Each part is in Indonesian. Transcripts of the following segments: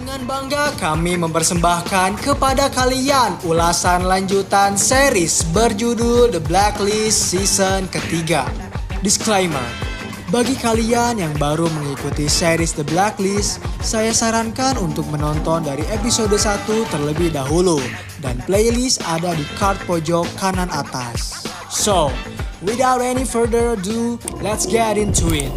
Dengan bangga kami mempersembahkan kepada kalian ulasan lanjutan series berjudul The Blacklist season ketiga. Disclaimer, bagi kalian yang baru mengikuti series The Blacklist, saya sarankan untuk menonton dari episode 1 terlebih dahulu dan playlist ada di card pojok kanan atas. So, without any further ado, let's get into it.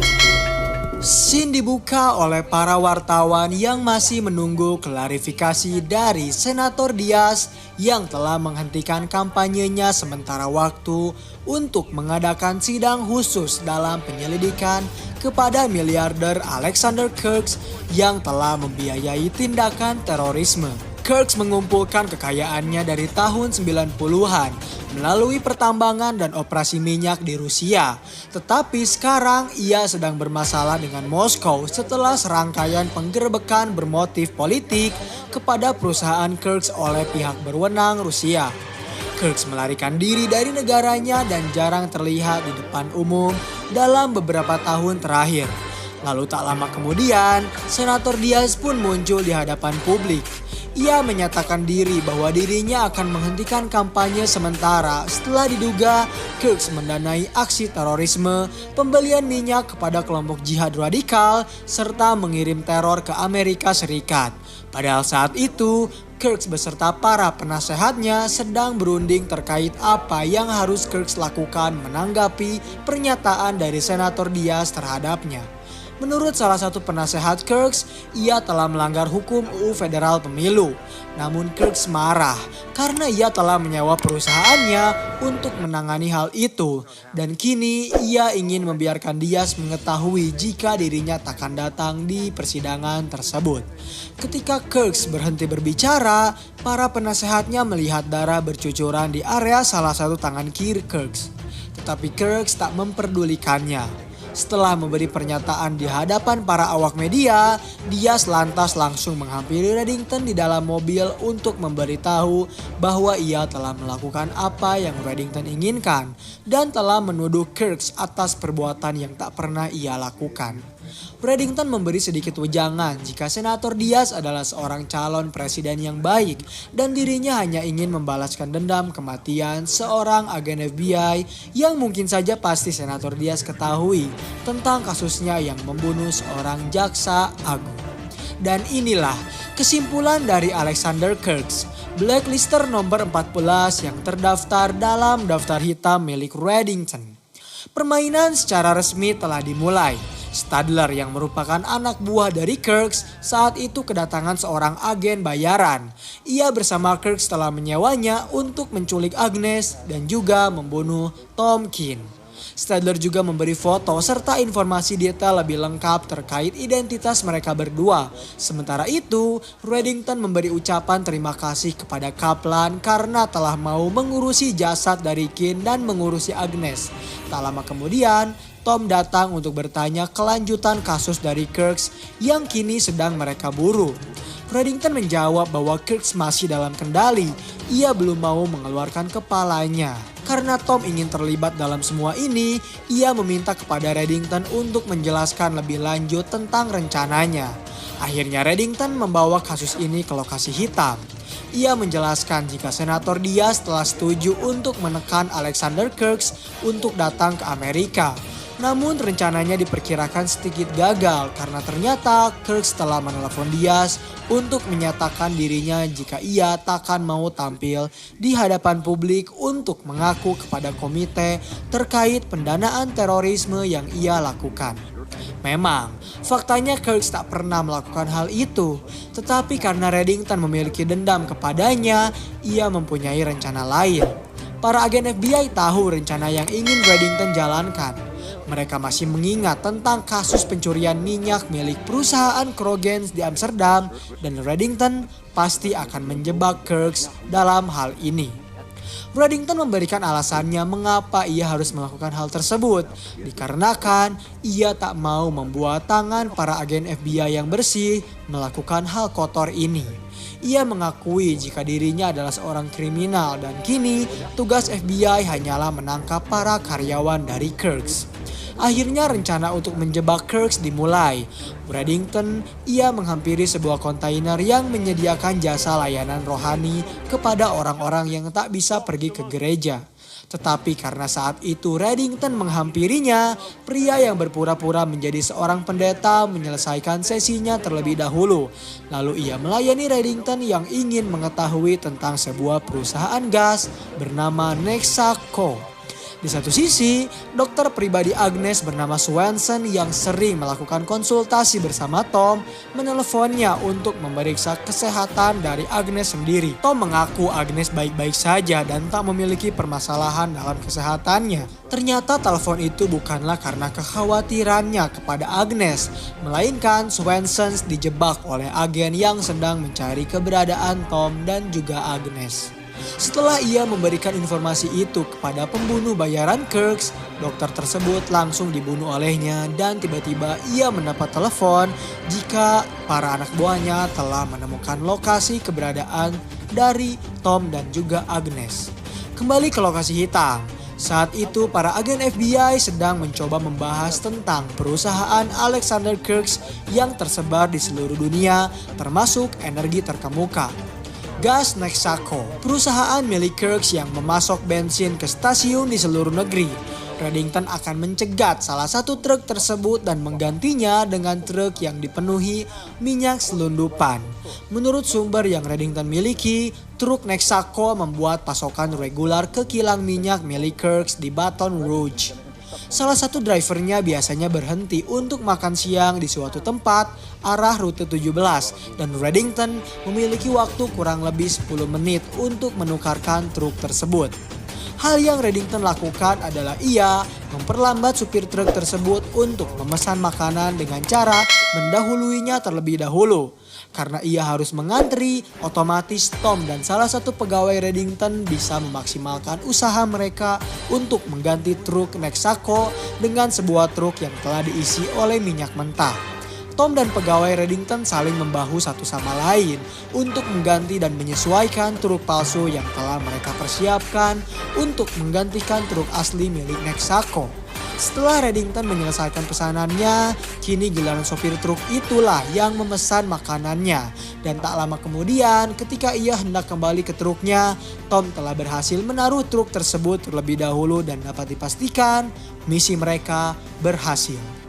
Scene dibuka oleh para wartawan yang masih menunggu klarifikasi dari Senator Diaz yang telah menghentikan kampanyenya sementara waktu untuk mengadakan sidang khusus dalam penyelidikan kepada miliarder Alexander Kirks yang telah membiayai tindakan terorisme. Kirks mengumpulkan kekayaannya dari tahun 90-an melalui pertambangan dan operasi minyak di Rusia. Tetapi sekarang ia sedang bermasalah dengan Moskow setelah serangkaian penggerbekan bermotif politik kepada perusahaan Kirks oleh pihak berwenang Rusia. Kirks melarikan diri dari negaranya dan jarang terlihat di depan umum dalam beberapa tahun terakhir. Lalu tak lama kemudian, Senator Diaz pun muncul di hadapan publik. Ia menyatakan diri bahwa dirinya akan menghentikan kampanye sementara setelah diduga Kirks mendanai aksi terorisme, pembelian minyak kepada kelompok jihad radikal, serta mengirim teror ke Amerika Serikat. Padahal saat itu, Kirks beserta para penasehatnya sedang berunding terkait apa yang harus Kirks lakukan menanggapi pernyataan dari Senator Diaz terhadapnya. Menurut salah satu penasehat Kirks, ia telah melanggar hukum UU Federal Pemilu. Namun Kirks marah karena ia telah menyewa perusahaannya untuk menangani hal itu. Dan kini ia ingin membiarkan Diaz mengetahui jika dirinya takkan datang di persidangan tersebut. Ketika Kirks berhenti berbicara, para penasehatnya melihat darah bercucuran di area salah satu tangan kiri Kirks. Tetapi Kirks tak memperdulikannya. Setelah memberi pernyataan di hadapan para awak media, Diaz lantas langsung menghampiri Reddington di dalam mobil untuk memberitahu bahwa ia telah melakukan apa yang Reddington inginkan dan telah menuduh Kirks atas perbuatan yang tak pernah ia lakukan. Reddington memberi sedikit wejangan jika Senator Diaz adalah seorang calon presiden yang baik dan dirinya hanya ingin membalaskan dendam kematian seorang agen FBI yang mungkin saja pasti Senator Diaz ketahui tentang kasusnya yang membunuh seorang jaksa agung. Dan inilah kesimpulan dari Alexander Kirks, blacklister nomor 14 yang terdaftar dalam daftar hitam milik Reddington. Permainan secara resmi telah dimulai. Stadler yang merupakan anak buah dari Kirks saat itu kedatangan seorang agen bayaran. Ia bersama Kirks telah menyewanya untuk menculik Agnes dan juga membunuh Tom Keane. Stadler juga memberi foto serta informasi detail lebih lengkap terkait identitas mereka berdua. Sementara itu, Reddington memberi ucapan terima kasih kepada Kaplan karena telah mau mengurusi jasad dari Keane dan mengurusi Agnes. Tak lama kemudian, Tom datang untuk bertanya kelanjutan kasus dari Kirks yang kini sedang mereka buru. Reddington menjawab bahwa Kirks masih dalam kendali, ia belum mau mengeluarkan kepalanya. Karena Tom ingin terlibat dalam semua ini, ia meminta kepada Reddington untuk menjelaskan lebih lanjut tentang rencananya. Akhirnya Reddington membawa kasus ini ke lokasi hitam. Ia menjelaskan jika Senator Diaz telah setuju untuk menekan Alexander Kirks untuk datang ke Amerika. Namun rencananya diperkirakan sedikit gagal karena ternyata Kirks telah menelepon Diaz untuk menyatakan dirinya jika ia takkan mau tampil di hadapan publik untuk mengaku kepada komite terkait pendanaan terorisme yang ia lakukan. Memang, faktanya Kirks tak pernah melakukan hal itu, tetapi karena Reddington memiliki dendam kepadanya, ia mempunyai rencana lain. Para agen FBI tahu rencana yang ingin Reddington jalankan. Mereka masih mengingat tentang kasus pencurian minyak milik perusahaan Krogens di Amsterdam dan Reddington pasti akan menjebak Kirks dalam hal ini. Reddington memberikan alasannya mengapa ia harus melakukan hal tersebut, dikarenakan ia tak mau membuat tangan para agen FBI yang bersih melakukan hal kotor ini. Ia mengakui jika dirinya adalah seorang kriminal dan kini tugas FBI hanyalah menangkap para karyawan dari Kirks. Akhirnya rencana untuk menjebak Kirk dimulai. Reddington, ia menghampiri sebuah kontainer yang menyediakan jasa layanan rohani kepada orang-orang yang tak bisa pergi ke gereja. Tetapi karena saat itu Reddington menghampirinya, pria yang berpura-pura menjadi seorang pendeta menyelesaikan sesinya terlebih dahulu. Lalu ia melayani Reddington yang ingin mengetahui tentang sebuah perusahaan gas bernama Nexaco. Di satu sisi, dokter pribadi Agnes bernama Swanson yang sering melakukan konsultasi bersama Tom meneleponnya untuk memeriksa kesehatan dari Agnes sendiri. Tom mengaku Agnes baik-baik saja dan tak memiliki permasalahan dalam kesehatannya. Ternyata telepon itu bukanlah karena kekhawatirannya kepada Agnes, melainkan Swanson dijebak oleh agen yang sedang mencari keberadaan Tom dan juga Agnes. Setelah ia memberikan informasi itu kepada pembunuh bayaran Kirk, dokter tersebut langsung dibunuh olehnya dan tiba-tiba ia mendapat telepon jika para anak buahnya telah menemukan lokasi keberadaan dari Tom dan juga Agnes. Kembali ke lokasi hitam. Saat itu para agen FBI sedang mencoba membahas tentang perusahaan Alexander Kirk yang tersebar di seluruh dunia termasuk energi terkemuka. Gas Nexaco, perusahaan milik Kirk yang memasok bensin ke stasiun di seluruh negeri. Reddington akan mencegat salah satu truk tersebut dan menggantinya dengan truk yang dipenuhi minyak selundupan. Menurut sumber yang Reddington miliki, truk Nexaco membuat pasokan regular ke kilang minyak milik Kirk di Baton Rouge. Salah satu drivernya biasanya berhenti untuk makan siang di suatu tempat arah rute 17 dan Reddington memiliki waktu kurang lebih 10 menit untuk menukarkan truk tersebut. Hal yang Reddington lakukan adalah ia memperlambat supir truk tersebut untuk memesan makanan dengan cara mendahuluinya terlebih dahulu. Karena ia harus mengantri, otomatis Tom dan salah satu pegawai Reddington bisa memaksimalkan usaha mereka untuk mengganti truk Nexaco dengan sebuah truk yang telah diisi oleh minyak mentah. Tom dan pegawai Reddington saling membahu satu sama lain untuk mengganti dan menyesuaikan truk palsu yang telah mereka persiapkan untuk menggantikan truk asli milik Nexaco. Setelah Reddington menyelesaikan pesanannya, kini giliran sopir truk itulah yang memesan makanannya. Dan tak lama kemudian ketika ia hendak kembali ke truknya, Tom telah berhasil menaruh truk tersebut terlebih dahulu dan dapat dipastikan misi mereka berhasil.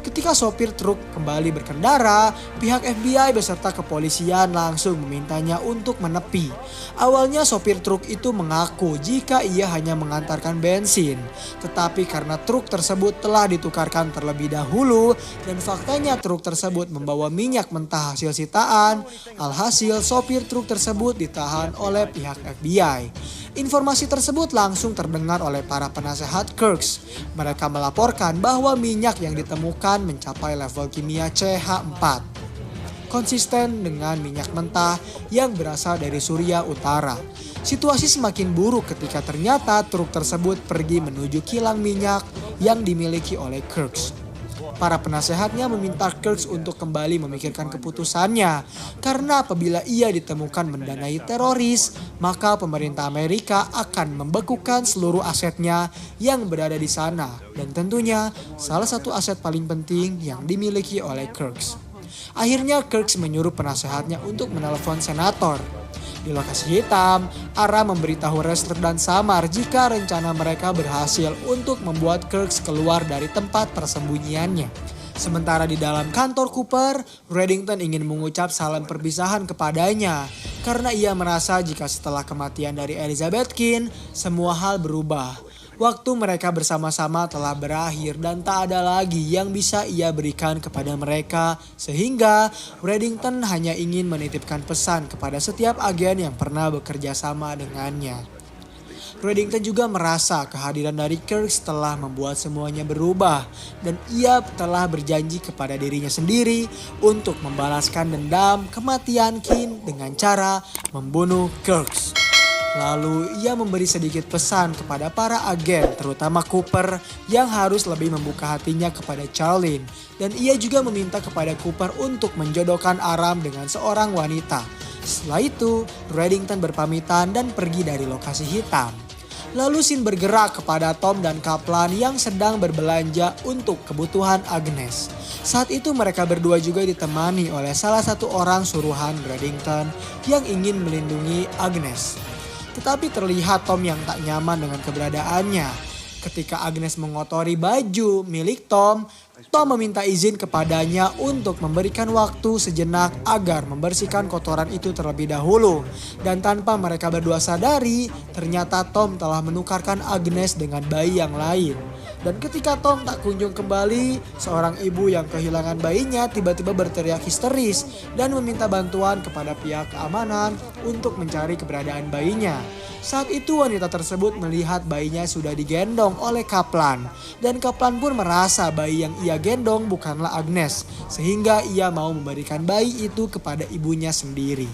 Ketika sopir truk kembali berkendara, pihak FBI beserta kepolisian langsung memintanya untuk menepi. Awalnya sopir truk itu mengaku jika ia hanya mengantarkan bensin. Tetapi karena truk tersebut telah ditukarkan terlebih dahulu dan faktanya truk tersebut membawa minyak mentah hasil sitaan, alhasil sopir truk tersebut ditahan oleh pihak FBI. Informasi tersebut langsung terdengar oleh para penasehat Kirk. Mereka melaporkan bahwa minyak yang ditemukan mencapai level kimia CH4. Konsisten dengan minyak mentah yang berasal dari Surya Utara. Situasi semakin buruk ketika ternyata truk tersebut pergi menuju kilang minyak yang dimiliki oleh Kirk. Para penasehatnya meminta Kirk untuk kembali memikirkan keputusannya karena apabila ia ditemukan mendanai teroris, maka pemerintah Amerika akan membekukan seluruh asetnya yang berada di sana dan tentunya salah satu aset paling penting yang dimiliki oleh Kirk. Akhirnya Kirk menyuruh penasehatnya untuk menelpon senator. Di lokasi hitam, Ara memberitahu Ressler dan Samar jika rencana mereka berhasil untuk membuat Kirk keluar dari tempat persembunyiannya. Sementara di dalam kantor Cooper, Reddington ingin mengucap salam perpisahan kepadanya karena ia merasa jika setelah kematian dari Elizabeth Keene, semua hal berubah. Waktu mereka bersama-sama telah berakhir dan tak ada lagi yang bisa ia berikan kepada mereka sehingga Reddington hanya ingin menitipkan pesan kepada setiap agen yang pernah bekerja sama dengannya. Reddington juga merasa kehadiran dari Kirk telah membuat semuanya berubah dan ia telah berjanji kepada dirinya sendiri untuk membalaskan dendam kematian Keene dengan cara membunuh Kirk. Lalu ia memberi sedikit pesan kepada para agen terutama Cooper yang harus lebih membuka hatinya kepada Charlene. Dan ia juga meminta kepada Cooper untuk menjodohkan Aram dengan seorang wanita. Setelah itu Reddington berpamitan dan pergi dari lokasi hitam. Lalu scene bergerak kepada Tom dan Kaplan yang sedang berbelanja untuk kebutuhan Agnes. Saat itu mereka berdua juga ditemani oleh salah satu orang suruhan Reddington yang ingin melindungi Agnes. Tetapi terlihat Tom yang tak nyaman dengan keberadaannya. Ketika Agnes mengotori baju milik Tom meminta izin kepadanya untuk memberikan waktu sejenak agar membersihkan kotoran itu terlebih dahulu. Dan tanpa mereka berdua sadari, ternyata Tom telah menukarkan Agnes dengan bayi yang lain. Dan ketika Tom tak kunjung kembali, seorang ibu yang kehilangan bayinya tiba-tiba berteriak histeris dan meminta bantuan kepada pihak keamanan untuk mencari keberadaan bayinya. Saat itu wanita tersebut melihat bayinya sudah digendong oleh Kaplan. Dan Kaplan pun merasa bayi yang ia gendong bukanlah Agnes, sehingga ia mau memberikan bayi itu kepada ibunya sendiri.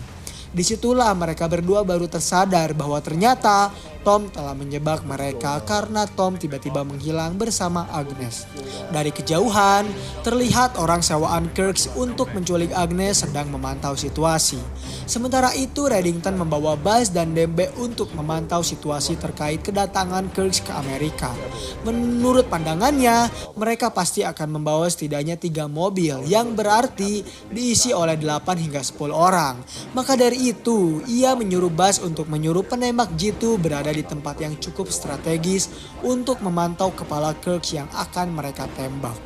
Disitulah mereka berdua baru tersadar bahwa ternyata Tom telah menjebak mereka karena Tom tiba-tiba menghilang bersama Agnes. Dari kejauhan, terlihat orang sewaan Kirk untuk menculik Agnes sedang memantau situasi. Sementara itu Reddington membawa Buzz dan Dembe untuk memantau situasi terkait kedatangan Kirk ke Amerika. Menurut pandangannya, mereka pasti akan membawa setidaknya 3 mobil yang berarti diisi oleh 8 hingga 10 orang. Maka dari itu, ia menyuruh Buzz untuk menyuruh penembak jitu berada di tempat yang cukup strategis untuk memantau kepala Kirk yang akan mereka tembak.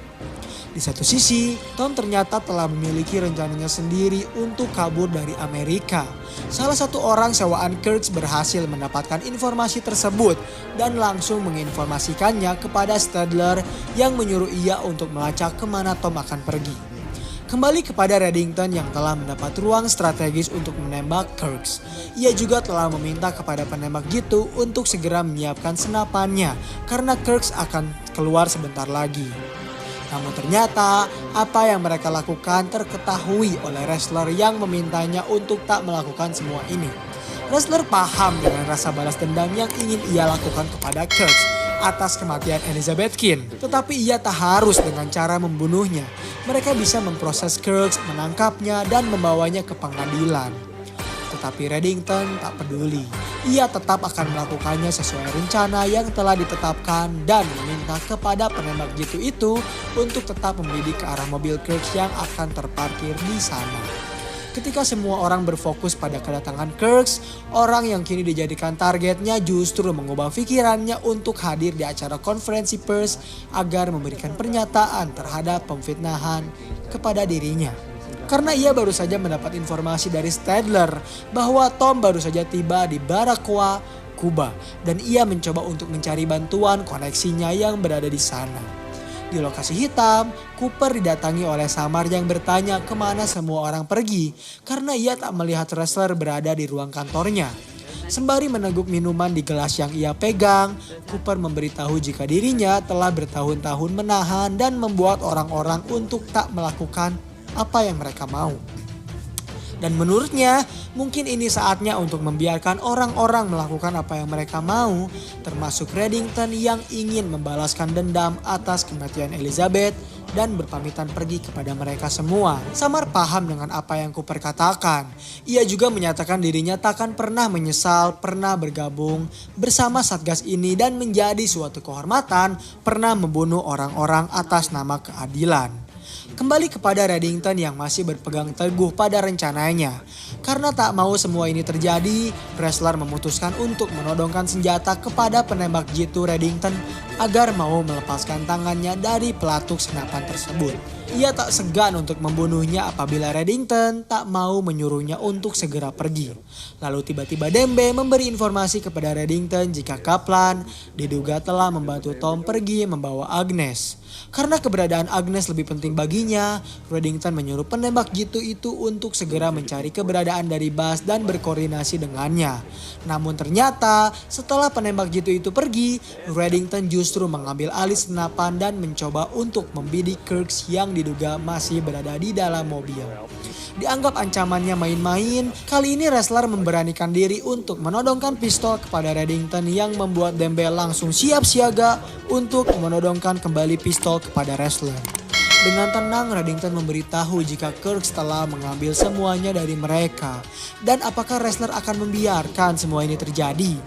Di satu sisi, Tom ternyata telah memiliki rencananya sendiri untuk kabur dari Amerika. Salah satu orang sewaan Kirk berhasil mendapatkan informasi tersebut dan langsung menginformasikannya kepada Stadler yang menyuruh ia untuk melacak kemana Tom akan pergi. Kembali kepada Reddington yang telah mendapat ruang strategis untuk menembak Kirk. Ia juga telah meminta kepada penembak jitu untuk segera menyiapkan senapannya karena Kirk akan keluar sebentar lagi. Namun ternyata apa yang mereka lakukan terketahui oleh wrestler yang memintanya untuk tak melakukan semua ini. Wrestler paham dengan rasa balas dendam yang ingin ia lakukan kepada Kirk atas kematian Elizabeth Kane. Tetapi ia tak harus dengan cara membunuhnya. Mereka bisa memproses Kirk, menangkapnya dan membawanya ke pengadilan. Tetapi Reddington tak peduli. Ia tetap akan melakukannya sesuai rencana yang telah ditetapkan dan meminta kepada penembak jitu itu untuk tetap membidik ke arah mobil Kirk yang akan terparkir di sana. Ketika semua orang berfokus pada kedatangan Kirk, orang yang kini dijadikan targetnya justru mengubah pikirannya untuk hadir di acara konferensi pers agar memberikan pernyataan terhadap pemfitnahan kepada dirinya. Karena ia baru saja mendapat informasi dari Stadler bahwa Tom baru saja tiba di Baracoa, Kuba, dan ia mencoba untuk mencari bantuan koneksinya yang berada di sana. Di lokasi hitam, Cooper didatangi oleh Samar yang bertanya kemana semua orang pergi karena ia tak melihat wrestler berada di ruang kantornya. Sembari meneguk minuman di gelas yang ia pegang, Cooper memberitahu jika dirinya telah bertahun-tahun menahan dan membuat orang-orang untuk tak melakukan apa yang mereka mau. Dan menurutnya, mungkin ini saatnya untuk membiarkan orang-orang melakukan apa yang mereka mau, termasuk Reddington yang ingin membalaskan dendam atas kematian Elizabeth dan berpamitan pergi kepada mereka semua. Samar paham dengan apa yang Cooper katakan. Ia juga menyatakan dirinya takkan pernah menyesal pernah bergabung bersama Satgas ini dan menjadi suatu kehormatan pernah membunuh orang-orang atas nama keadilan. Kembali kepada Reddington yang masih berpegang teguh pada rencananya. Karena tak mau semua ini terjadi, wrestler memutuskan untuk menodongkan senjata kepada penembak jitu Reddington agar mau melepaskan tangannya dari pelatuk senapan tersebut. Ia tak segan untuk membunuhnya apabila Reddington tak mau menyuruhnya untuk segera pergi. Lalu tiba-tiba Dembe memberi informasi kepada Reddington jika Kaplan diduga telah membantu Tom pergi membawa Agnes. Karena keberadaan Agnes lebih penting baginya, Reddington menyuruh penembak jitu itu untuk segera mencari keberadaan dari Buzz dan berkoordinasi dengannya. Namun ternyata setelah penembak jitu itu pergi, Reddington justru mengambil alih senapan dan mencoba untuk membidik Kirk yang diduga masih berada di dalam mobil. Dianggap ancamannya main-main, kali ini wrestler memberanikan diri untuk menodongkan pistol kepada Reddington yang membuat Dembe langsung siap siaga untuk menodongkan kembali pistol kepada wrestler. Dengan tenang Reddington memberitahu jika Kirk telah mengambil semuanya dari mereka dan apakah wrestler akan membiarkan semua ini terjadi.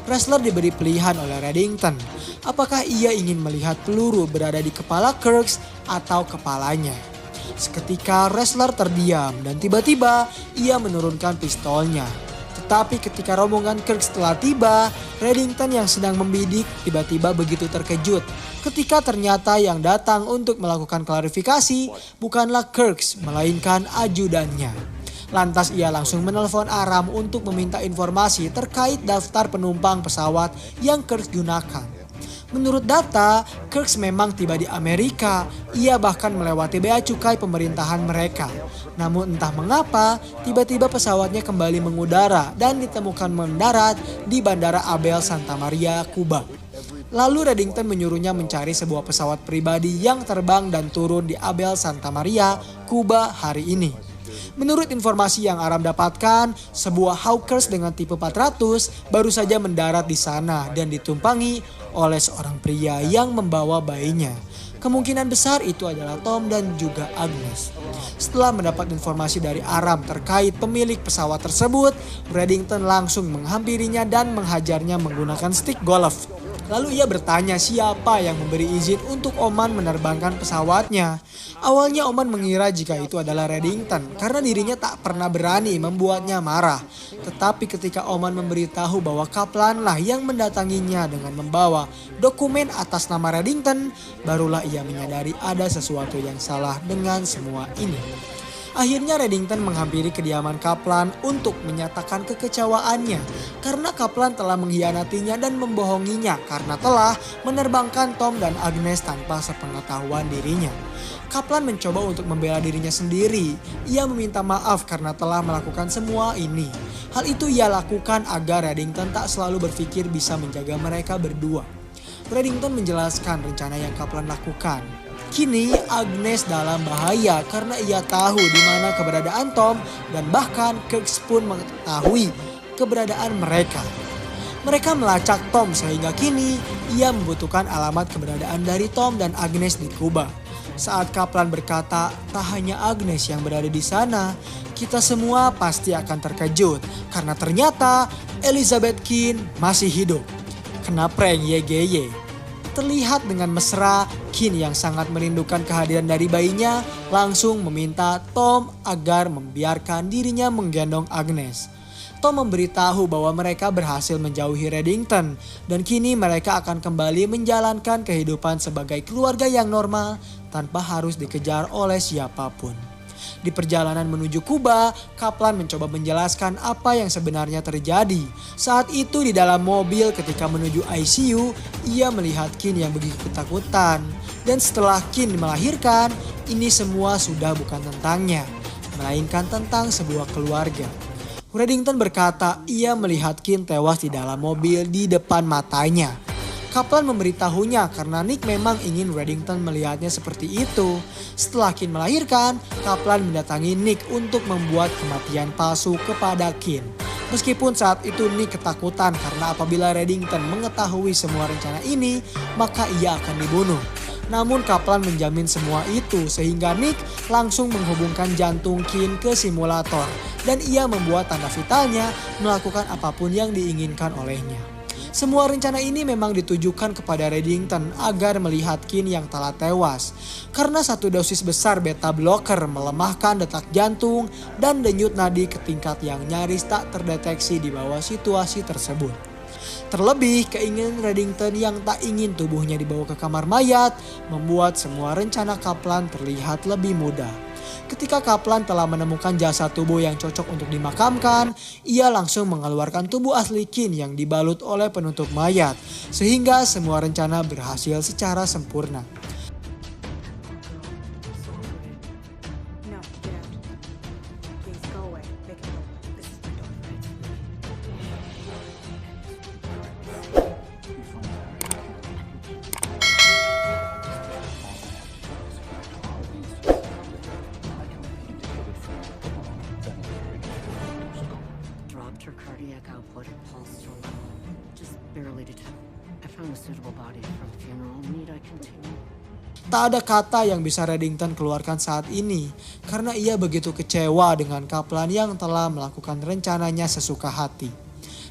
wrestler diberi pilihan oleh Reddington. Apakah ia ingin melihat peluru berada di kepala Kirks atau kepalanya? Seketika wrestler terdiam dan tiba-tiba ia menurunkan pistolnya. Tetapi ketika rombongan Kirks telah tiba, Reddington yang sedang membidik tiba-tiba begitu terkejut ketika ternyata yang datang untuk melakukan klarifikasi bukanlah Kirks melainkan ajudannya. Lantas ia langsung menelpon Aram untuk meminta informasi terkait daftar penumpang pesawat yang Kirks gunakan. Menurut data, Kirks memang tiba di Amerika. Ia bahkan melewati bea cukai pemerintahan mereka. Namun entah mengapa, tiba-tiba pesawatnya kembali mengudara dan ditemukan mendarat di Bandara Abel Santa Maria, Kuba. Lalu Reddington menyuruhnya mencari sebuah pesawat pribadi yang terbang dan turun di Abel Santa Maria, Kuba hari ini. Menurut informasi yang Aram dapatkan, sebuah Hawkers dengan tipe 400 baru saja mendarat di sana dan ditumpangi oleh seorang pria yang membawa bayinya. Kemungkinan besar itu adalah Tom dan juga Agnes. Setelah mendapat informasi dari Aram terkait pemilik pesawat tersebut, Reddington langsung menghampirinya dan menghajarnya menggunakan stick golf. Lalu ia bertanya siapa yang memberi izin untuk Oman menerbangkan pesawatnya. Awalnya Oman mengira jika itu adalah Reddington karena dirinya tak pernah berani membuatnya marah. Tetapi ketika Oman memberitahu bahwa Kaplanlah yang mendatanginya dengan membawa dokumen atas nama Reddington, barulah ia menyadari ada sesuatu yang salah dengan semua ini. Akhirnya Reddington menghampiri kediaman Kaplan untuk menyatakan kekecewaannya karena Kaplan telah mengkhianatinya dan membohonginya karena telah menerbangkan Tom dan Agnes tanpa sepengetahuan dirinya. Kaplan mencoba untuk membela dirinya sendiri. Ia meminta maaf karena telah melakukan semua ini. Hal itu ia lakukan agar Reddington tak selalu berpikir bisa menjaga mereka berdua. Reddington menjelaskan rencana yang Kaplan lakukan. Kini Agnes dalam bahaya karena ia tahu di mana keberadaan Tom dan bahkan Kirks pun mengetahui keberadaan mereka. Mereka melacak Tom sehingga kini ia membutuhkan alamat keberadaan dari Tom dan Agnes di Kuba. Saat Kaplan berkata, tak hanya Agnes yang berada di sana, kita semua pasti akan terkejut karena ternyata Elizabeth Keane masih hidup. Kena prank YGY. Terlihat dengan mesra, Keane yang sangat merindukan kehadiran dari bayinya langsung meminta Tom agar membiarkan dirinya menggendong Agnes. Tom memberitahu bahwa mereka berhasil menjauhi Reddington dan kini mereka akan kembali menjalankan kehidupan sebagai keluarga yang normal tanpa harus dikejar oleh siapapun. Di perjalanan menuju Kuba, Kaplan mencoba menjelaskan apa yang sebenarnya terjadi. Saat itu di dalam mobil ketika menuju ICU, ia melihat Keane yang begitu ketakutan. Dan setelah Keane melahirkan, ini semua sudah bukan tentangnya, melainkan tentang sebuah keluarga. Reddington berkata ia melihat Keane tewas di dalam mobil di depan matanya. Kaplan memberitahunya karena Nick memang ingin Reddington melihatnya seperti itu. Setelah Keane melahirkan, Kaplan mendatangi Nick untuk membuat kematian palsu kepada Keane. Meskipun saat itu Nick ketakutan karena apabila Reddington mengetahui semua rencana ini, maka ia akan dibunuh. Namun Kaplan menjamin semua itu sehingga Nick langsung menghubungkan jantung Keane ke simulator. Dan ia membuat tanda vitalnya melakukan apapun yang diinginkan olehnya. Semua rencana ini memang ditujukan kepada Reddington agar melihat Keane yang telah tewas. Karena satu dosis besar beta blocker melemahkan detak jantung dan denyut nadi ke tingkat yang nyaris tak terdeteksi di bawah situasi tersebut. Terlebih keinginan Reddington yang tak ingin tubuhnya dibawa ke kamar mayat membuat semua rencana Kaplan terlihat lebih mudah. Ketika Kaplan telah menemukan jasad tubuh yang cocok untuk dimakamkan, ia langsung mengeluarkan tubuh asli Keane yang dibalut oleh penutup mayat, sehingga semua rencana berhasil secara sempurna. Her cardiac output and pulse are low, just barely detectable. I found a suitable body for the funeral. Need I continue? Tak ada kata yang bisa Reddington keluarkan saat ini karena ia begitu kecewa dengan Kaplan yang telah melakukan rencananya sesuka hati.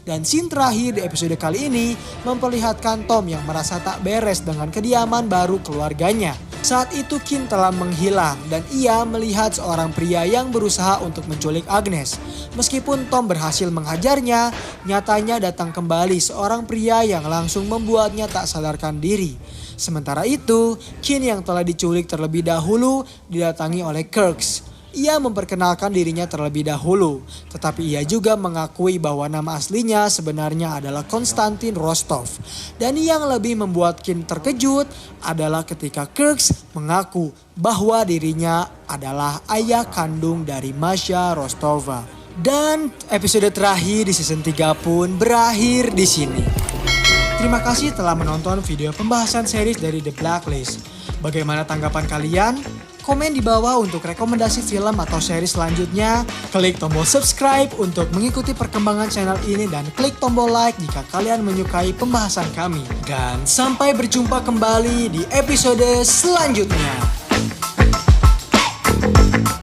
Dan scene terakhir di episode kali ini memperlihatkan Tom yang merasa tak beres dengan kediaman baru keluarganya. Saat itu Kim telah menghilang dan ia melihat seorang pria yang berusaha untuk menculik Agnes. Meskipun Tom berhasil menghajarnya, nyatanya datang kembali seorang pria yang langsung membuatnya tak sadarkan diri. Sementara itu, Kim yang telah diculik terlebih dahulu didatangi oleh Kirks. Ia memperkenalkan dirinya terlebih dahulu, tetapi ia juga mengakui bahwa nama aslinya sebenarnya adalah Konstantin Rostov. Dan yang lebih membuat Kim terkejut adalah ketika Kirks mengaku bahwa dirinya adalah ayah kandung dari Masha Rostova. Dan episode terakhir di season 3 pun berakhir di sini. Terima kasih telah menonton video pembahasan series dari The Blacklist. Bagaimana tanggapan kalian? Komen di bawah untuk rekomendasi film atau series selanjutnya. Klik tombol subscribe untuk mengikuti perkembangan channel ini dan klik tombol like jika kalian menyukai pembahasan kami. Dan sampai berjumpa kembali di episode selanjutnya.